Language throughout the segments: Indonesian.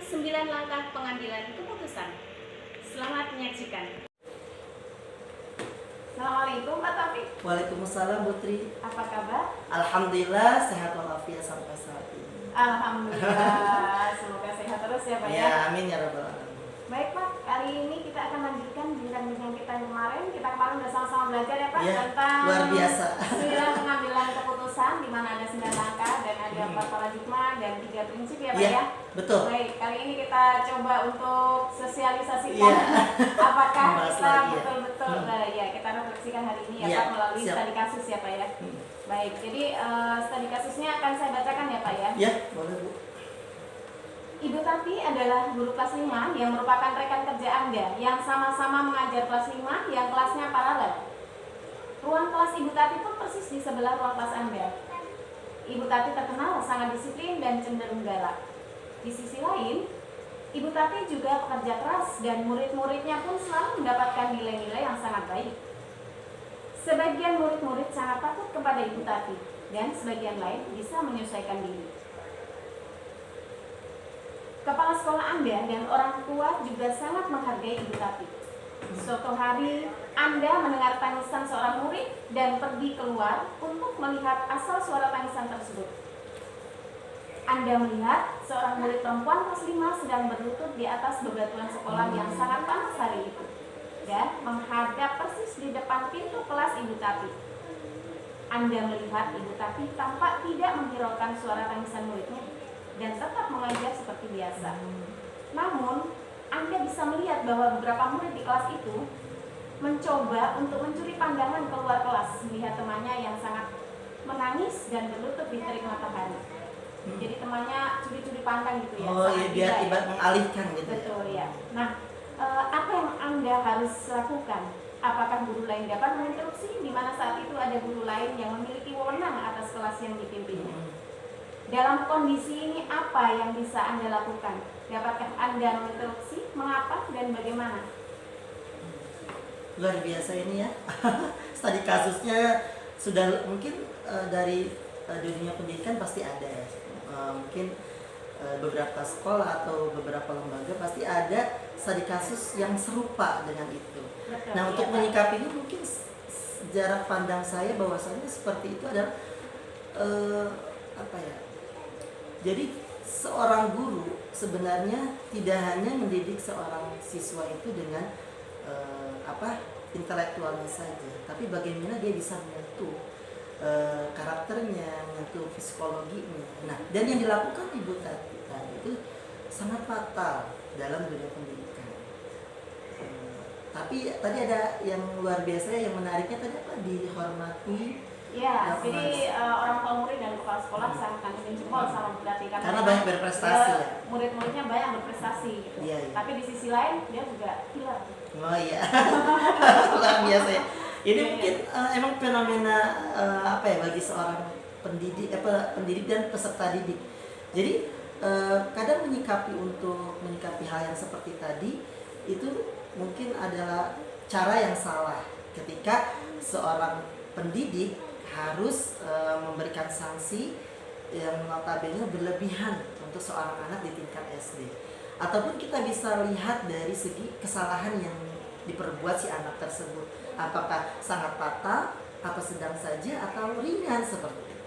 9 langkah pengambilan keputusan. Selamat menyaksikan. Assalamualaikum Pak Taufik. Waalaikumsalam Bu Tri. Apa kabar? Alhamdulillah sehat walafiat sampai saat ini. Alhamdulillah. Semoga sehat terus ya Pak Ya, amin ya rabbal alamin. Baik Pak, kali ini kita akan lanjutkan bincang-bincang kita yang kemarin. Kita kemarin sudah sama-sama belajar ya Pak Ya, tentang luar biasa. 9 pengambilan keputusan di mana ada 9 langkah dan ada 4 paradigma dan 3 prinsip ya Pak ya. Betul. Baik, kali ini kita coba untuk sosialisasikan Iya. apakah Bahas kita lagi ya. betul-betul ya kita refleksikan hari ini ya Iya, Pak melalui siap. studi kasus ya Pak ya. Baik, jadi studi kasusnya akan saya bacakan ya Pak ya. Ya, boleh Bu. Ibu Tati adalah guru kelas 5 yang merupakan rekan kerja Anda yang sama-sama mengajar kelas 5 yang kelasnya paralel. Ruang kelas Ibu Tati pun persis di sebelah ruang kelas Anda. Ibu Tati terkenal sangat disiplin dan cenderung galak. Di sisi lain, Ibu Tati juga pekerja keras dan murid-muridnya pun selalu mendapatkan nilai-nilai yang sangat baik. Sebagian murid-murid sangat takut kepada Ibu Tati dan sebagian lain bisa menyesuaikan diri. Kepala sekolah Anda dan orang tua juga sangat menghargai Ibu Tati. Suatu hari, Anda mendengar tangisan seorang murid dan pergi keluar untuk melihat asal suara tangisan tersebut. Anda melihat seorang murid perempuan kelas 5 sedang berlutut di atas bebatuan sekolah yang sangat panas hari itu dan menghadap persis di depan pintu kelas Ibu Tati. Anda melihat Ibu Tati tampak tidak menghiraukan suara tangisan muridnya dan tetap mengajar seperti biasa. Namun, Anda bisa melihat bahwa beberapa murid di kelas itu mencoba untuk mencuri pandangan keluar kelas melihat temannya yang sangat menangis dan berlutut di terik matahari. Jadi temannya curi-curi pandang gitu ya. Oh iya, biar ibarat mengalihkan gitu. Betul ya. Nah, apa yang Anda harus lakukan? Apakah guru lain dapat menginterupsi di mana saat itu ada guru lain yang memiliki wewenang atas kelas yang dipimpinnya? Dalam kondisi ini apa yang bisa Anda lakukan? Dapatkah Anda menginterupsi? Mengapa dan bagaimana? Luar biasa ini ya. Studi kasusnya sudah mungkin dari dunia pendidikan pasti ada ya. Mungkin beberapa sekolah atau beberapa lembaga pasti ada studi kasus yang serupa dengan itu. Betul, Nah, untuk ya, menyikapi ini mungkin jarak pandang saya bahwasanya seperti itu adalah apa ya? Jadi seorang guru sebenarnya tidak hanya mendidik seorang siswa itu dengan intelektualnya saja, tapi bagaimana dia bisa menyentuh karakternya, menyentuh psikologinya. Nah, dan yang dilakukan Ibu Tati tadi itu sangat fatal dalam dunia pendidikan. Tapi tadi ada yang luar biasa yang menariknya tadi apa? Dihormati. Ya, jadi orang tua murid dan kepala sekolah sangat kagum jempol sama Bu Tati karena banyak berprestasi ya. Murid-muridnya banyak berprestasi gitu. Iya, iya. Tapi di sisi lain dia juga killer. Oh iya, luar biasa ya. Ini mungkin emang fenomena bagi seorang pendidik dan peserta didik. Jadi kadang menyikapi hal yang seperti tadi itu mungkin adalah cara yang salah ketika seorang pendidik harus memberikan sanksi yang notabene berlebihan untuk seorang anak di tingkat SD. Ataupun kita bisa lihat dari segi kesalahan yang diperbuat si anak tersebut. Apakah sangat fatal, apa sedang saja, atau ringan seperti itu.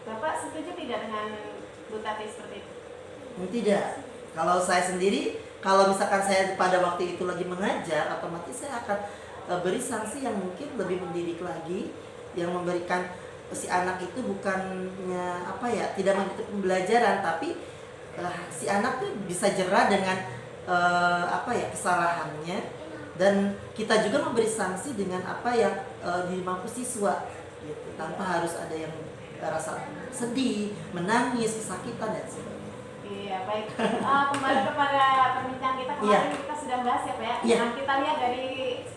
Bapak setuju tidak dengan Bu Tati seperti itu? Tidak. Kalau saya sendiri, kalau misalkan saya pada waktu itu lagi mengajar, otomatis saya akan beri sanksi yang mungkin lebih mendidik lagi, yang memberikan si anak itu bukannya tidak mengikuti pembelajaran, tapi si anak tuh bisa jera dengan kesalahannya, dan kita juga memberi sanksi dengan apa yang dimampu siswa gitu, tanpa harus ada yang rasa sedih, menangis, kesakitan dan sebagainya. Iya, baik. Kembali kepada perbincangan kita kemarin, kita sudah bahas ya Pak ya. Iya. Nah, kita lihat dari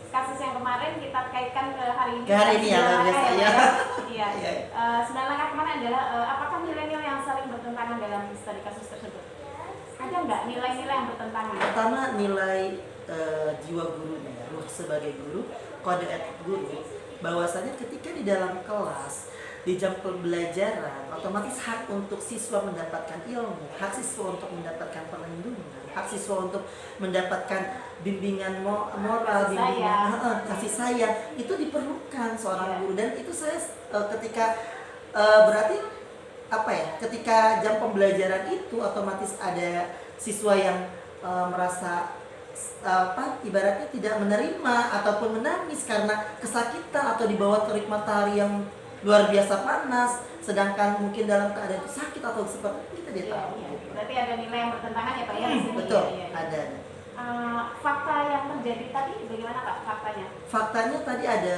kasus yang kemarin kita kaitkan ke hari ini. Ke hari ini ya, luar biasa ya. Iya. 9 langkah kemarin adalah apakah nilai-nilai yang saling bertentangan dalam studi kasus tersebut? Ada nggak nilai-nilai yang bertentangan? Pertama, nilai jiwa gurunya, ruh sebagai guru, kode etik guru, bahwasanya ketika di dalam kelas di jam pembelajaran, otomatis hak untuk siswa mendapatkan ilmu, hak siswa untuk mendapatkan perlindungan, hak siswa untuk mendapatkan bimbingan moral, bimbingan kasih sayang itu diperlukan seorang guru. Dan itu saya ketika berarti apa ya, ketika jam pembelajaran itu otomatis ada siswa yang merasa ibaratnya tidak menerima ataupun menangis karena kesakitan atau di bawah terik matahari yang luar biasa panas, sedangkan mungkin dalam keadaan itu sakit atau seperti itu, kita tidak tahu. Berarti ada nilai yang bertentangan ya Pak ya di sini. Betul, ya. ada. Fakta yang terjadi tadi bagaimana Pak faktanya? Faktanya tadi ada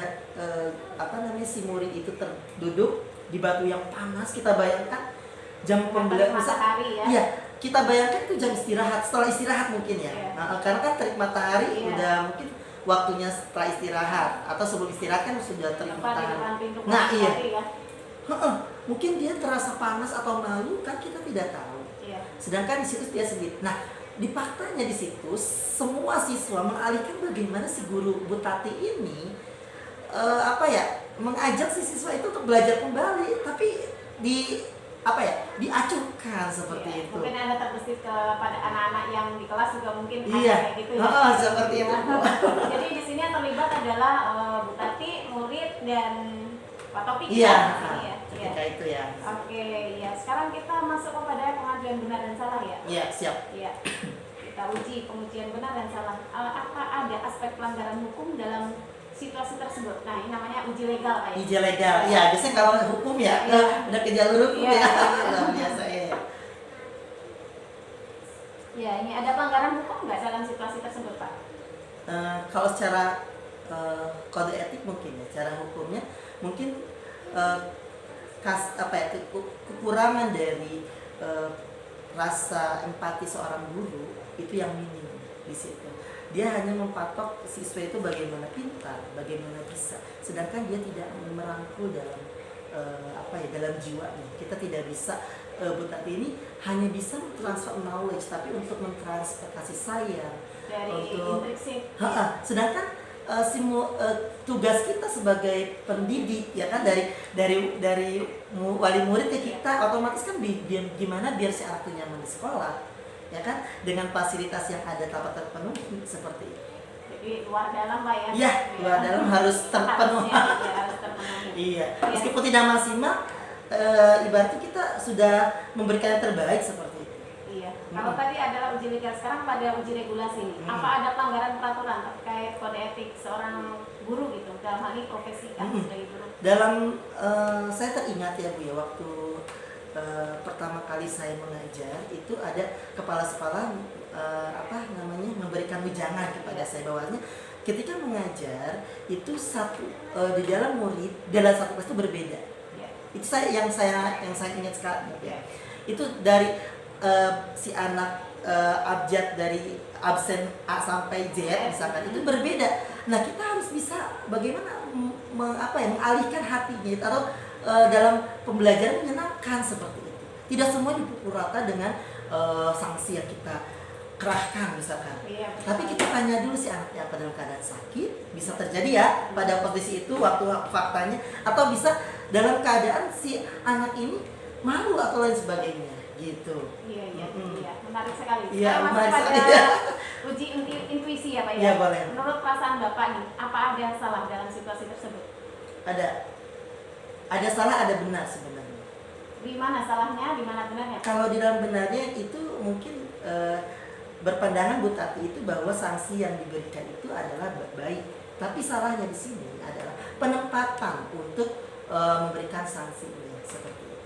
si murid itu terduduk di batu yang panas. Kita bayangkan jam pembelajaran matahari ya. Iya, kita bayangkan itu jam istirahat, setelah istirahat mungkin ya. Karena kan terik matahari udah mungkin waktunya setelah istirahat atau sebelum istirahat kan sudah terik matahari. Nah iya, mungkin dia terasa panas atau malu kan kita tidak tahu. Sedangkan di situ dia sendiri. Nah di faktanya di situ semua siswa mengalihkan bagaimana si guru Bu Tati ini mengajak si siswa itu untuk belajar kembali, tapi diacuhkan seperti itu. Mungkin Anda terbesit kepada anak-anak yang di kelas juga mungkin kayak gitu ya. Seperti itu. Jadi di sini yang terlibat adalah Bu Tati, murid dan Pak Topik ya. Ketika itu ya. Oke, ya. Sekarang kita masuk kepada pengajuan benar dan salah ya. Iya, siap. Iya. Kita uji pengujian benar dan salah. Apa ada aspek pelanggaran hukum dalam situasi tersebut? Nah, ini namanya uji legal Pak ya. Uji legal. Iya, biasanya kalau hukum ya, udah ke jalur hukum ya. Biasa ya. Ya, ini ada pelanggaran hukum nggak dalam situasi tersebut Pak? Kalau secara kode etik mungkin ya, cara hukumnya mungkin kekurangan dari rasa empati seorang guru itu yang minim di situ. Dia hanya mempatok siswa itu bagaimana pintar, bagaimana bisa, sedangkan dia tidak merangkul dalam dalam jiwanya. Kita tidak bisa Bu Tati ini hanya bisa transfer knowledge, tapi untuk mentransfer kasih sayang dari intrinsik. Sedangkan tugas kita sebagai pendidik ya kan, dari wali murid ke kita otomatis kan gimana biar si anak itu nyaman di sekolah ya kan, dengan fasilitas yang ada tanpa terpenuhi seperti itu. Jadi luar dalam Pak ya. Iya, luar dalam harus terpenuhi. Iya, meskipun tidak maksimal, ibaratnya kita sudah memberikan yang terbaik seperti itu. Iya. Kalau tadi adalah uji legal, sekarang pada uji regulasi nih. Apa ada pelanggaran peraturan terkait kode etik seorang guru gitu, dalam hal ini profesi kan sebagai guru? Dalam saya teringat ya Bu ya, waktu pertama kali saya mengajar itu ada kepala sekolah memberikan wejangan kepada saya bahwasanya ketika mengajar itu di dalam murid dalam satu kelas itu berbeda. Itu yang saya ingat sekali ya. Itu dari si anak abjad dari absen A sampai Z misalkan itu berbeda. Nah kita harus bisa bagaimana mengalihkan hatinya atau dalam pembelajaran menyenangkan seperti itu. Tidak semua dipukul rata dengan sanksi yang kita kerahkan misalkan. Tapi kita tanya dulu si anaknya apa dalam keadaan sakit, bisa terjadi ya pada posisi itu waktu faktanya, atau bisa dalam keadaan si anak ini malu atau lain sebagainya gitu. Iya. Menarik sekali. Iya, menarik sekali. Uji intuisi ya Pak ya. Iya, boleh. Menurut perasaan Bapak nih, apa ada salah dalam situasi tersebut? Ada salah, ada benar sebenarnya. Di mana salahnya, di mana benarnya? Kalau di dalam benarnya itu mungkin berpandangan Bu Tati itu bahwa sanksi yang diberikan itu adalah baik. Tapi salahnya di sini adalah penempatan untuk memberikan sanksi seperti itu.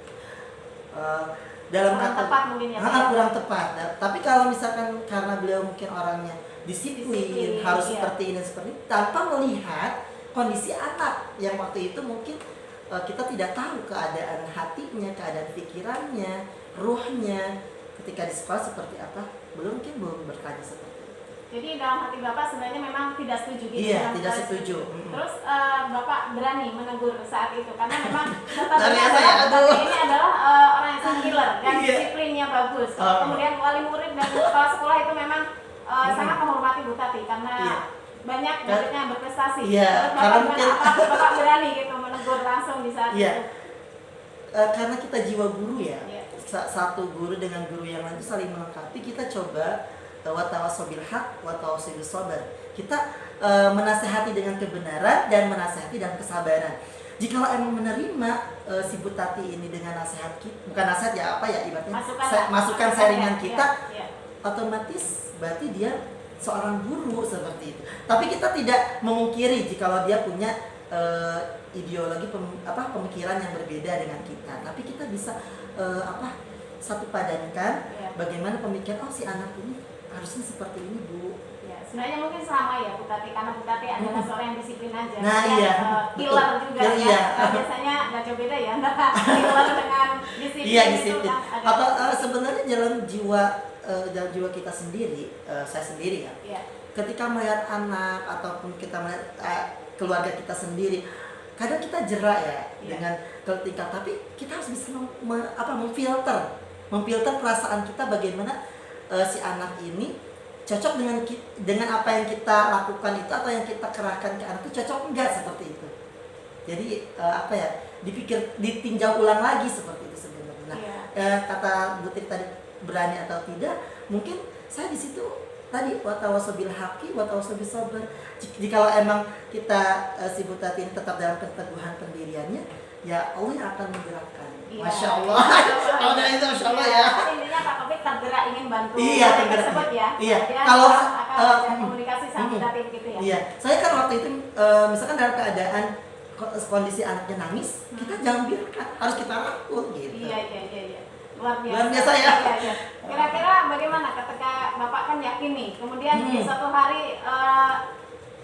Dalam kurang tepat mungkin ya. Kurang tepat. Tapi kalau misalkan karena beliau mungkin orangnya disiplin harus seperti ini seperti ini, tanpa melihat kondisi anak yang waktu itu mungkin kita tidak tahu keadaan hatinya, keadaan pikirannya, ruhnya ketika di sekolah seperti apa, belum bertanya seperti itu. Jadi dalam hati Bapak sebenarnya memang tidak setuju gitu. Iya, tidak setuju. Terus Bapak berani menegur saat itu karena memang ini adalah orang yang sangat killer dan disiplinnya bagus. Kemudian wali murid dan kepala sekolah itu memang sangat menghormati Bu Tati karena banyak muridnya yang berprestasi. Iya, Bapak berani gitu menegur langsung di saat itu. karena kita jiwa guru ya, Iya. satu guru dengan guru yang lain itu saling melengkapi. Kita coba watawasau bil haq watawasau bis sabar. Kita menasehati dengan kebenaran dan menasehati dengan kesabaran. Jikalau emang menerima si Bu Tati ini dengan nasihat kita, bukan nasihat ya, apa ya ibaratnya masukan sharingan kita, otomatis berarti dia seorang guru seperti itu. Tapi kita tidak memungkiri jikalau dia punya ideologi pemikiran yang berbeda dengan kita. Tapi kita bisa satu padankan bagaimana pemikiran, oh si anak ini harusnya seperti ini Bu. Ya, sebenarnya mungkin sama ya Bu Tati, karena Bu Tati adalah seorang yang disiplin aja. Nah, dan, iya. killer juga ya. Iya. Biasanya nggak jauh beda ya antara killer dengan disiplin. Iya, itu disiplin. kan ada. Atau sebenarnya dalam jiwa kita sendiri, saya sendiri ya. Iya. Ketika melihat anak ataupun kita melihat keluarga kita sendiri, kadang kita jerak ya dengan tingkah, tapi kita harus bisa memfilter perasaan kita bagaimana si anak ini cocok dengan apa yang kita lakukan itu atau yang kita kerahkan ke anak itu cocok enggak seperti itu. Jadi ditinjau ulang lagi seperti itu sebenarnya. Nah, kata Bu Titi tadi berani atau tidak, mungkin saya di situ tadi watawasau bil haqqi watawasau bis sabr. Jikalau emang kita si Bu Tati ini tetap dalam keteguhan pendiriannya, ya Allah yang akan menggerakkan. Masya Allah. Kalau dari itu Masya Allah ya. Intinya Pak Taufik tergerak ingin bantu. Iya, tergerak. Tersebut ya. Iya. Dia Kalau akan komunikasi sama Bu Tati gitu ya. Iya. Saya kan waktu itu misalkan dalam keadaan kondisi anaknya nangis, kita jangan biarkan, harus kita rangkul gitu. Iya. Luar biasa ya. Iya. Kira-kira bagaimana ketika Bapak kan yakin nih, kemudian di suatu hari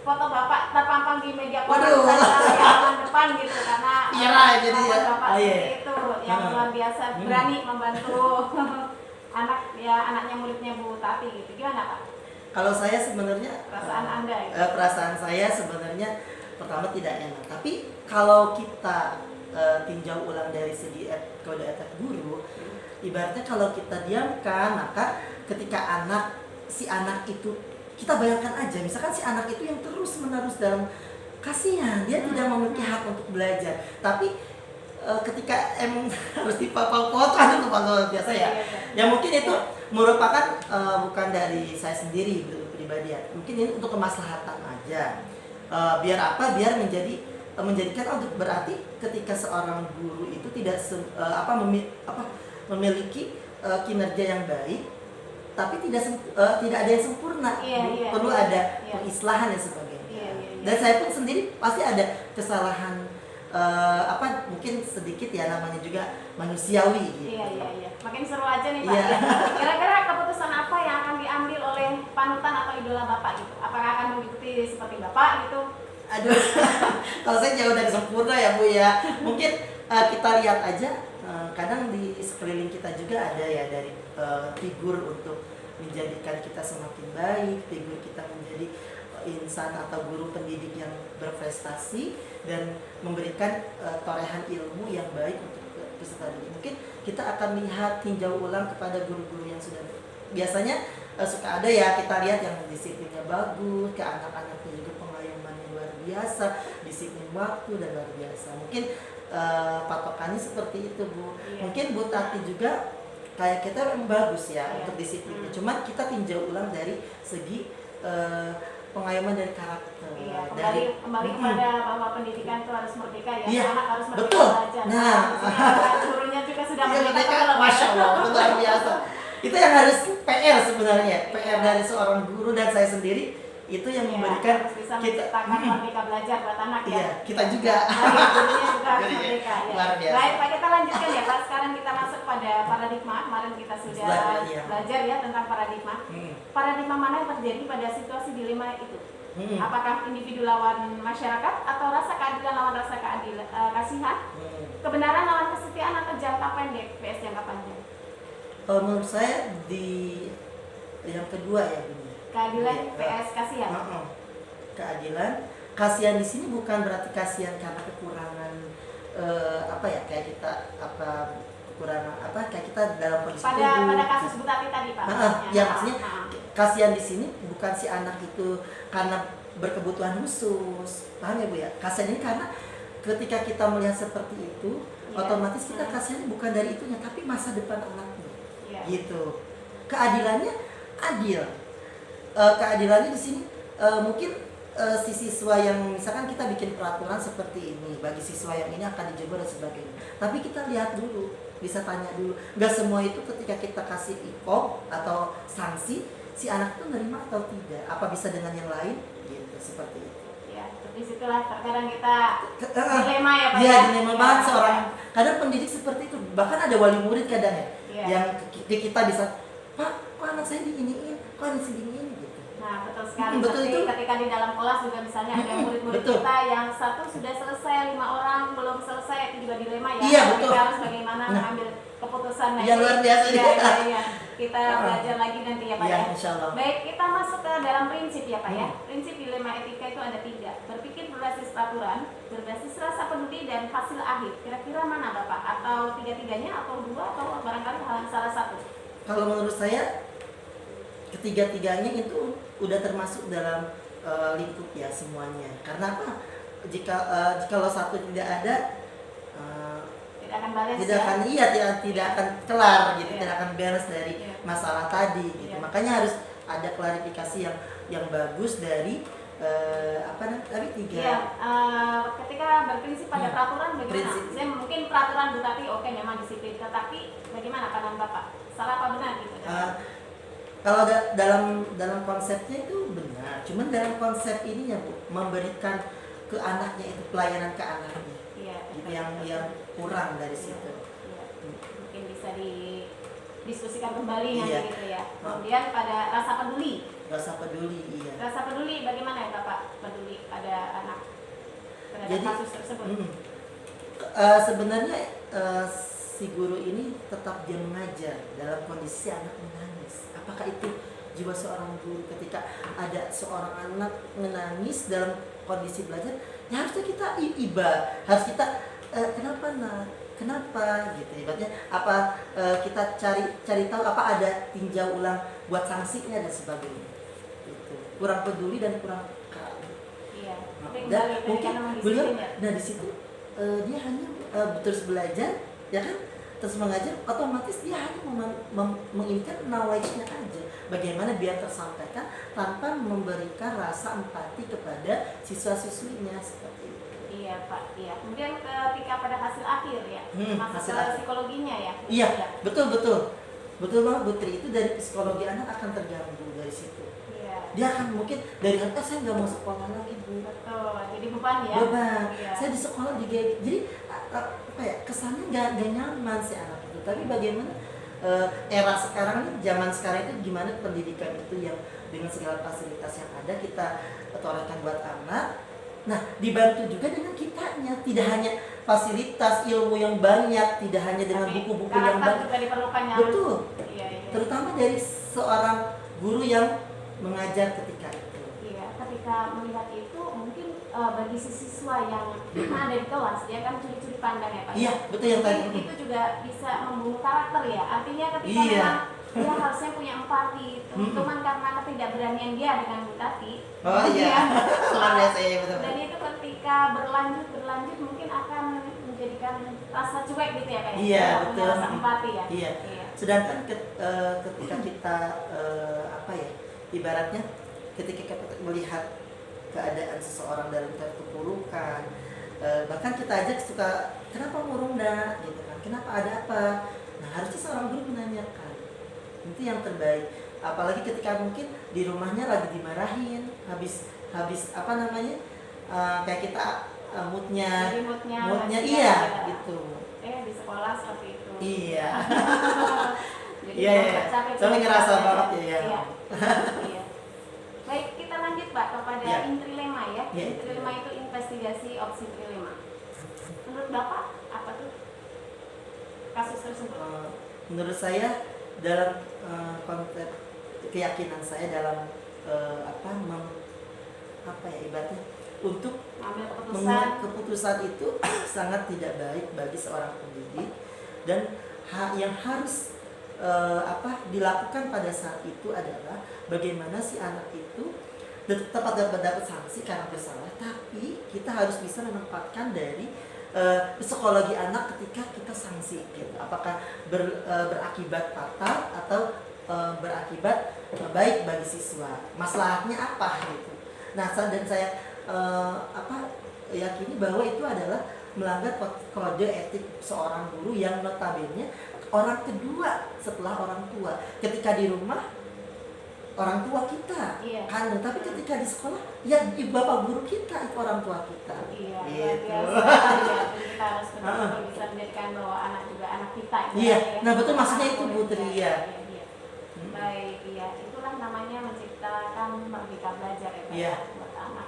foto Bapak terpampang di media komunikasi depan gitu, karena Bapak seperti itu yang luar biasa berani membantu anaknya muridnya Bu Tati gitu. Gimana Pak? Kalau saya sebenarnya Perasaan Anda gitu. Perasaan saya sebenarnya pertama tidak enak. Tapi kalau kita tinjau ulang dari segi kode etik guru, ibaratnya kalau kita diamkan, maka ketika si anak itu, kita bayangkan aja, misalkan si anak itu yang terus menerus dalam kasihan, dia tidak memiliki hak untuk belajar, tapi ketika emang harus dipapal-potong itu luar biasa ya. Ya mungkin itu merupakan bukan dari saya sendiri pribadi ya, mungkin ini untuk kemaslahatan aja. Biar apa? Biar menjadikan berarti ketika seorang guru itu tidak memiliki kinerja yang baik, tapi tidak ada yang sempurna. Perlu ada pengislahan dan sebagainya. Dan saya pun sendiri pasti ada kesalahan mungkin sedikit ya, namanya juga manusiawi gitu. Iya. Makin seru aja nih Pak. Kira-kira keputusan apa yang akan diambil oleh panutan atau idola Bapak gitu? Apakah akan mengikuti seperti Bapak gitu? Aduh, kalau saya jauh dari sempurna ya Bu ya. Mungkin kita lihat aja, kadang di sekeliling kita juga ada ya dari figur untuk menjadikan kita semakin baik, figur kita menjadi insan atau guru pendidik yang berprestasi dan memberikan torehan ilmu yang baik untuk peserta didik. Mungkin kita akan lihat tinjau ulang kepada guru-guru yang sudah biasanya suka ada ya, kita lihat yang disiplinnya bagus, ke anak-anaknya juga pengayomannya luar biasa, disiplin waktu dan luar biasa. Mungkin patokannya seperti itu Bu. Mungkin Bu Tati juga kayak kita memang bagus ya untuk disiplinnya. Cuman kita tinjau ulang dari segi pengayoman dari karakter. Kembali kepada bahwa pendidikan itu harus merdeka ya. Anak harus merdeka belajar. Nah, gurunya juga sudah merdeka. Masya Allah, luar biasa. Itu yang harus PR sebenarnya, PR dari seorang guru dan saya sendiri. Itu yang memberikan bisa menciptakan merdeka belajar buat anak ya. Iya, kita juga. Gurunya juga harus merdeka ya. Luar biasa. Baik Pak, kita lanjutkan ya Pak. Sekarang kita masuk pada paradigma. Kemarin kita sudah belajar ya tentang paradigma. Paradigma mana yang terjadi pada situasi dilema itu? Apakah individu lawan masyarakat atau rasa keadilan lawan rasa kasihan? Kebenaran lawan kesetiaan atau jangka pendek vs jangka panjang? Menurut saya yang kedua ya Bu. Keadilan vs kasihan. Keadilan, kasihan di sini bukan berarti kasihan karena kekurangan kayak kita kayak kita dalam kondisi pada kasus Bu Tati tadi Pak. Ya maksudnya kasihan di sini bukan si anak itu karena berkebutuhan khusus, paham ya Bu ya? Kasihan ini karena ketika kita melihat seperti itu, otomatis kita kasihannya bukan dari itunya, tapi masa depan anaknya. Iya. Gitu. Keadilannya adil. Keadilannya di sini mungkin si siswa yang misalkan kita bikin peraturan seperti ini, bagi siswa yang ini akan dijebol dan sebagainya. Tapi kita lihat dulu, bisa tanya dulu. Nggak semua itu ketika kita kasih iqab atau sanksi, si anak itu nerima atau tidak. Apa bisa dengan yang lain? Gitu, seperti itu. Ya, disitulah terkadang kita dilema ya Pak Iya, ya. dilema banget seorang. Kadang pendidik seperti itu. Bahkan ada wali murid kadang ya, Iya. yang kita bisa, Pak, kok anak saya diginiin, kok anak saya diginiin gitu. Nah, betul sekali. Betul Seperti itu. ketika di dalam kelas juga misalnya ada murid-murid Betul. kita yang satu sudah selesai, 5 orang belum selesai, itu juga dilema ya. Iya, betul. Kita harus bagaimana mengambil keputusan. Iya, luar biasa. Iya. Kita belajar lagi nanti ya Pak Iya, ya. insya Allah. Baik, kita masuk ke dalam prinsip ya Pak ya. Prinsip dilema etika itu ada 3. Berpikir berbasis peraturan, berbasis rasa peduli, dan hasil akhir. Kira-kira mana Bapak? Atau 3-tiganya, atau 2, atau barangkali salah satu? Kalau menurut saya ketiga-tiganya itu udah termasuk dalam lingkup ya semuanya. Karena apa? Jikalau satu tidak ada, Tidak akan balas tidak ya. akan tidak akan kelar gitu, Iya. tidak akan beres dari Iya. masalah tadi gitu. Iya. Makanya harus ada klarifikasi yang bagus dari apa namanya? Tadi 3. Iya, ketika berprinsip pada peraturan bagaimana? Prinsip. Saya mungkin peraturan Bu Tati oke memang disiplin, tetapi bagaimana pandangan Bapak? Salah apa benar gitu? Kalau dalam konsepnya itu benar, cuman dalam konsep ininya Bu, memberikan ke anaknya itu pelayanan ke anaknya. Iya, Itu yang kurang dari situ. Iya. Mungkin bisa didiskusikan kembali Iya. nanti gitu ya. Kemudian pada rasa peduli. Rasa peduli, iya. Rasa peduli bagaimana ya Bapak? Peduli pada anak terhadap Jadi, kasus tersebut. Sebenarnya si guru ini tetap dia mengajar dalam kondisi anak menangis. Apakah itu jiwa seorang guru ketika ada seorang anak menangis dalam kondisi belajar? Ya harusnya kita harus kita kenapa nak? Kenapa gitu ibaratnya apa kita cari tahu apa ada tinjau ulang buat sanksinya dan sebagainya. Itu kurang peduli dan kurang peka. Iya. Tapi Dan kembali tadi mungkin kan memang beliau, disiplin ya. nah di situ dia hanya terus belajar, ya kan, terus mengajar, otomatis dia hanya menginginkan knowledge-nya aja, bagaimana biar tersampaikan tanpa memberikan rasa empati kepada siswa-siswinya seperti itu. Iya Pak, iya. Kemudian ketika pada hasil akhir ya, masuk hasil ke akhir. psikologinya ya. Iya, betul banget Putri, itu dari psikologi anak akan terganggu dari situ. Iya. Dia akan mungkin dari saya nggak mau sekolah lagi Bu. Betul. Jadi beban ya. Beban. Iya. Saya di sekolah juga jadi apa ya, kesannya nggak nyaman si anak itu. Tapi bagaimana era sekarang ini, zaman sekarang itu gimana pendidikan itu yang dengan segala fasilitas yang ada kita torehkan buat anak. Nah, dibantu juga dengan kitanya, tidak hanya fasilitas ilmu yang banyak, tidak hanya dengan Tapi buku-buku yang karakter banyak. juga diperlukan yang. Betul. Iya. Terutama dari seorang guru yang mengajar ketika itu. Iya. Ketika melihat itu mungkin bagi siswa yang ada di kelas dia kan curi-curi pandang ya Pak. Iya, betul yang tadi. Mungkin itu juga bisa membunuh karakter ya. Artinya ketika Iya. memang dia harusnya punya empati, cuman karena ketidakberanian dia dengan Bu Tati. Oh iya, luar biasa ya betul. Dan itu ketika berlanjut mungkin akan menjadikan rasa cuek gitu ya Pak. Iya, Tidak punya betul. rasa empati ya. Iya. Sedangkan ketika kita apa ya, ibaratnya ketika kita melihat keadaan seseorang dalam terpurukan, bahkan kita aja suka kenapa murung dah gitu kan, kenapa ada apa. Nah harusnya seorang guru menanyakan, itu yang terbaik. Apalagi ketika mungkin di rumahnya lagi dimarahin, habis apa namanya, kayak kita moodnya Jadi moodnya iya ya. gitu. Di sekolah seperti itu. Iya. Jadi Iya. capek Sampai ngerasa banget ya. Iya. Iya. Baik, kita lanjut Pak kepada Iya. intrilema ya. Iya, Intrilema itu investigasi opsi trilema. Menurut Bapak apa tuh kasus tersebut? Menurut saya dalam konteks keyakinan saya dalam apa ya ibaratnya untuk Ambil keputusan. membuat keputusan itu sangat tidak baik bagi seorang pendidik, dan yang harus dilakukan pada saat itu adalah bagaimana si anak itu tetap dapat sanksi karena bersalah, tapi kita harus bisa menempatkan dari psikologi anak ketika kita sanksi gitu. Apakah berakibat fatal atau berakibat baik bagi siswa? Masalahnya apa gitu. Nah, dan saya yakini bahwa itu adalah melanggar kode etik seorang guru yang notabene orang kedua setelah orang tua. Ketika di rumah orang tua kita, Iya. kan, tapi ketika di sekolah ya bapak guru kita itu orang tua kita. Iya, Gitu. biasa. Jadi kita harus betul-betul bisa menjadikan bahwa anak juga anak kita. Iya, Ya. nah betul maksudnya itu Bu Iya, Tri ya. iya, iya. Baik, iya. Itulah namanya menciptakan merdeka belajar ya Pak, Iya. buat anak.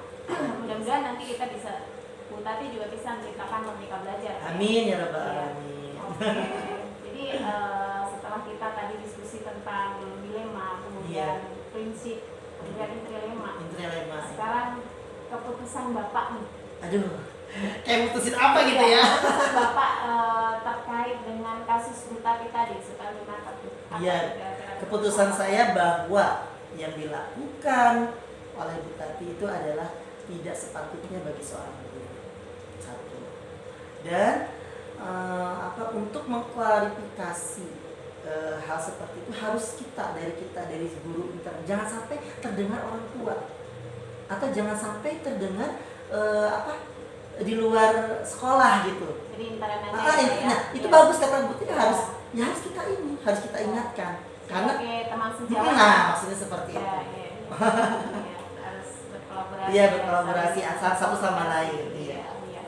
Mudah-mudahan nanti kita bisa, Bu Tati juga bisa menciptakan merdeka belajar. Amin ya rabbal Iya. alamin. Oke. Jadi setelah kita tadi diskusi tentang dilema, kemudian prinsip, kemudian intrilema. Intrilema. Sekarang keputusan Bapak nih. Aduh, kayak mutusin apa gitu Iya, ya? keputusan Bapak terkait dengan kasus Bu Tati tadi, suka apa tuh? Apa Iya, kira-kira keputusan saya bahwa yang dilakukan oleh Bu Tati itu adalah tidak sepatutnya bagi seorang guru. Satu. Dan untuk mengklarifikasi hal seperti itu harus kita dari guru intern, jangan sampai terdengar orang tua atau jangan sampai terdengar di luar sekolah gitu. Jadi intern aja ya. Nah, itu Ya. bagus kata Bu Titi, Ya. harus harus kita ingatkan karena Sebagai teman sejawat. nah maksudnya seperti Ya, itu. iya, iya. Iya, harus berkolaborasi. Iya, ya, berkolaborasi saling- satu sama lain. Iya, iya.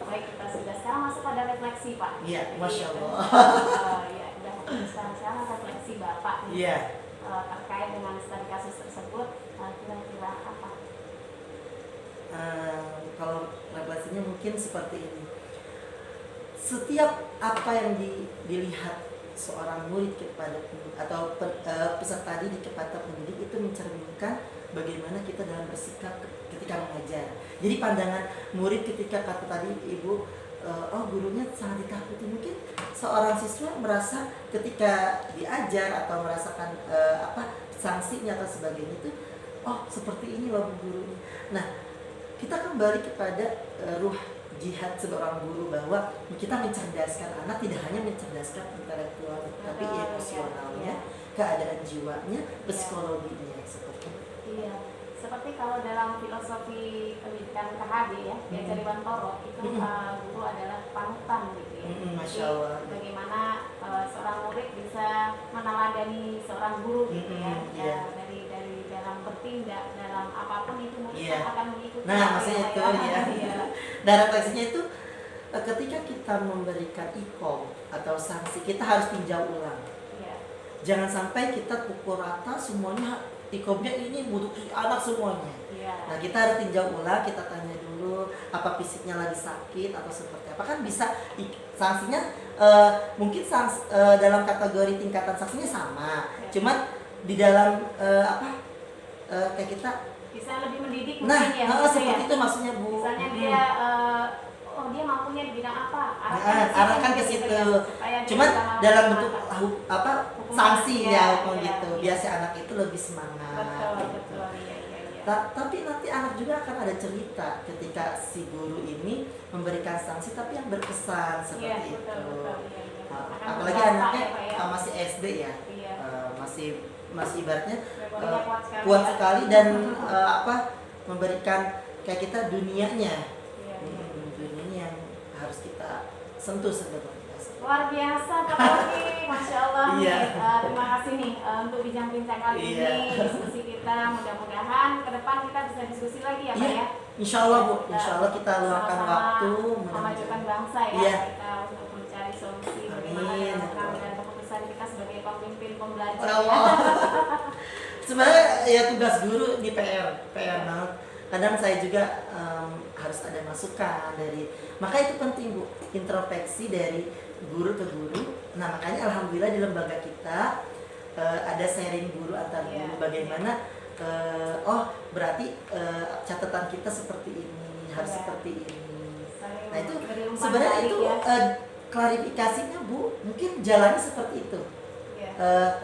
Baik, kita sudah sekarang masuk pada refleksi Pak. Iya, Jadi, Masya Allah. Iya, udah memutuskan sekarang refleksi Bapak nih, Iya. terkait dengan studi kasus tersebut, kira-kira apa? Kalau refleksinya mungkin seperti ini. Setiap apa yang dilihat seorang murid kepada atau peserta didik kepada pendidik itu mencerminkan bagaimana kita dalam bersikap ketika mengajar. Jadi pandangan murid ketika kata tadi Ibu, gurunya sangat ditakuti. Mungkin seorang siswa merasa ketika diajar atau merasakan sanksinya atau sebagainya itu, seperti ini loh Bu gurunya. Nah, kita kembali kepada ruh jihad seorang guru bahwa kita mencerdaskan anak, tidak hanya mencerdaskan intelektual tapi emosionalnya, keadaan jiwanya, psikologinya seperti itu. Iya, seperti kalau dalam filosofi pendidikan KHB ya, diajari Bantoro itu guru adalah panutan gitu ya. Masya Jadi Allah. bagaimana seorang murid bisa meneladani seorang guru gitu ya, Iya. dari dalam bertindak, dalam apapun itu murid Iya. akan mengikuti. Nah, maksudnya itu ya. Iya. Dan refleksinya itu ketika kita memberikan ikom atau sanksi, kita harus tinjau ulang. Iya. Jangan sampai kita pukul rata semuanya, ikomnya ini untuk anak semuanya. Iya. Nah, kita harus tinjau ulang, kita tanya dulu apa fisiknya lagi sakit atau seperti apa, kan bisa sanksinya mungkin dalam kategori tingkatan sanksinya sama, cuman di dalam kayak kita Bisa lebih mendidik nah mungkin ya. seperti itu maksudnya Bu. Misalnya dia dia mampunya di bidang apa? Arahkan ke situ. Supaya dia Cuman bisa mampu dalam mantap. bentuk Hukuman, sanksi ya, ya hukum iya, gitu. iya. Biar si anak itu lebih semangat. Betul, gitu. betul. Iya, iya, iya. Tapi nanti anak juga akan ada cerita ketika si guru ini memberikan sanksi tapi yang berkesan seperti Iya, itu. betul, betul. Iya, iya. Akan Apalagi berdampak anaknya ya, Pak, ya. masih SD ya. Iya. Masih ibaratnya Memorinya kuat ya. sekali dan memberikan kayak kita dunianya. Iya, iya. Dunia yang harus kita sentuh sebenarnya. Luar biasa Pak Togi, Masya Allah. Iya. Terima kasih nih untuk bincang-bincang kali Iya. ini, diskusi kita. Mudah-mudahan ke depan kita bisa diskusi lagi ya Pak Iya. ya. Insya Allah Bu, insya Allah kita luangkan Sama-sama waktu memajukan bangsa ya, Iya. kita untuk mencari solusi Amin. bagaimana dalam pengambilan keputusan kita sebagai pemimpin pembelajar. Allah. Sebenarnya ya tugas guru di PR banget. Kadang saya juga harus ada masukan maka itu penting Bu, introspeksi dari guru ke guru. Nah makanya alhamdulillah di lembaga kita ada sharing guru antar guru, Iya. bagaimana berarti catatan kita seperti ini, harus Iya. seperti ini. Saling Nah itu beri umpan sebenarnya balik itu ya. klarifikasinya Bu, mungkin jalannya seperti itu. Iya.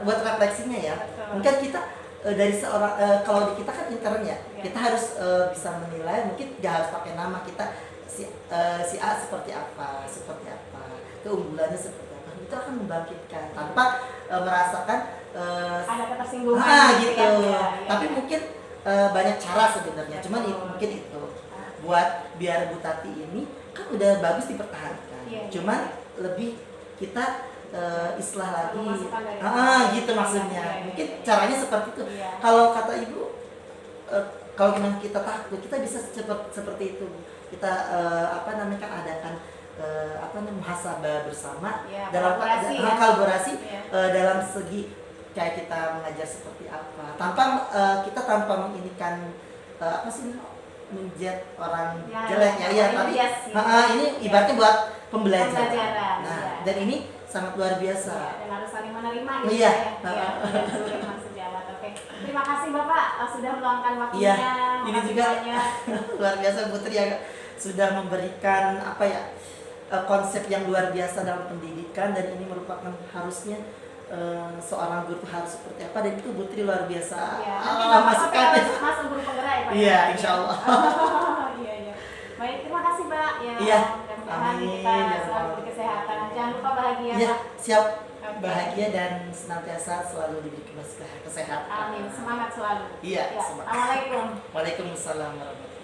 Buat refleksinya ya. Betul. Mungkin kita dari seorang kalau di kita kan intern ya, Iya. kita harus bisa menilai, mungkin gak harus pakai nama kita si A seperti apa, keunggulannya seperti apa, itu akan membangkitkan tanpa merasakan ada ketersinggungan gitu. ya. Tapi mungkin banyak cara sebenarnya, cuman mungkin itu buat biar Bu Tati ini kan udah bagus dipertahankan, cuman lebih kita islah lagi, gitu maksudnya. Mungkin caranya seperti itu. Kalau kata Ibu, kalau memang kita takut, kita bisa seperti itu. Kita kan adakan muhasabah bersama dalam kolaborasi dalam segi kayak kita mengajar seperti apa, tanpa menginikan menjat orang jelek ya, tapi ini ibaratnya buat pembelajaran. Nah, dan ini sangat luar biasa. Dan harus saling menerima Iya. Oke. Terima kasih Bapak sudah meluangkan waktunya. Ini juga luar biasa Putri yang sudah memberikan konsep yang luar biasa dalam pendidikan, dan ini merupakan harusnya seorang guru harus seperti apa, dan itu Putri luar biasa. Masukkan masuk guru penggerak ya Pak. Iya, insya Allah. Iya. Baik, terima kasih Pak. Iya. Mudah-mudahan kita selalu diberi kesehatan. Jangan lupa bahagia Iya, Pak. siap. Bahagia dan senantiasa selalu diberi kesehatan. Amin. Semangat selalu. Iya. Assalamualaikum. Waalaikumsalam warahmatullahi wabarakatuh.